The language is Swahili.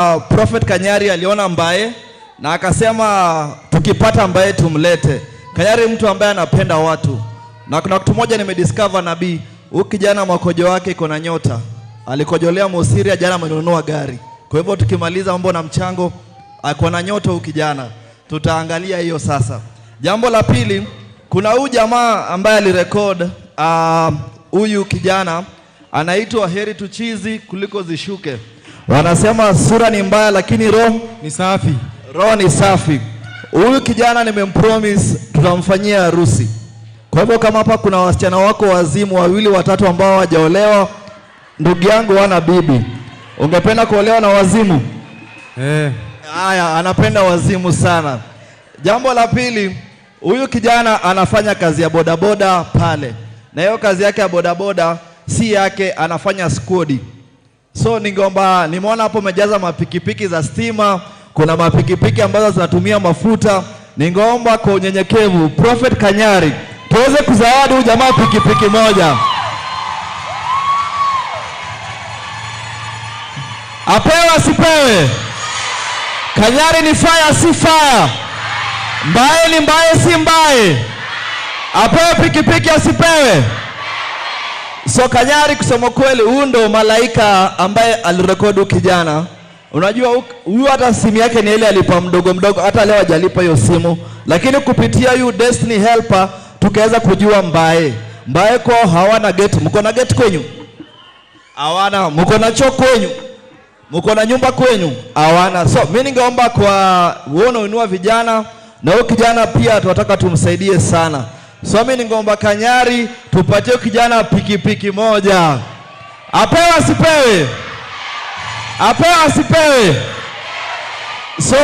Prophet Kanyari aliona Mbae na akasema tukipata Mbae tumlete. Kanyari mtu ambaye anapenda watu. Na kuna kitu moja nimediscover nabii, huyu kijana makojo wake iko na nyota. Alikojolea Mosiria jana amenunua gari. Kwa hivyo tukimaliza mambo na mchango ako na nyota huyu kijana. Tutaangalia hiyo sasa. Jambo la pili, kuna huyu jamaa ambaye alirecord huyu kijana anaitwa Heri Tuchizi kuliko zishuke. Wanasema sura ni mbaya lakini roho ni safi. Roho ni safi. Huyu kijana nimempromise tutamfanyia harusi. Kwa hivyo kama hapa kuna wasichana wako wazimu 2 3 ambao hawajaolewa, ndugu yangu wana bibi, ungependa kuolewa na wazimu? Haya, anapenda wazimu sana. Jambo la pili, huyu kijana anafanya kazi ya bodaboda pale. Na hiyo kazi yake ya bodaboda si yake, anafanya skodi. So ningeomba, nimeona hapo umejaza mapikipiki za stima, kuna mapikipiki ambazo zinatumia mafuta. Ningeomba kwa unyenyekevu Prophet Kanyari tuweze kuzawadi huyu jamaa pikipiki moja. Apewe asipewe? Kanyari ni fire si fire? Mbae ni mbae si mbae? Apewe pikipiki asipewe? So Kanyari kusema kweli huyu ndo malaika ambaye alirekodi kijana. Unajua huyu hata simu yake ni ile alipa mdogo, hata leo hajalipa hiyo simu. Lakini kupitia you Destiny Helper tukaweza kujua Mbae kwa hawana gate. Mko na gate kwenyu? Hawana. Mko na choo kwenyu? Mko na nyumba kwenyu? Hawana. So mimi ningeomba kwa uone uinua vijana na huyu kijana pia tunataka tumsaidie sana. So mimi ningeomba Kanyari tupatie kijana pikipiki moja. Apewe asipewe? Apewe asipewe? So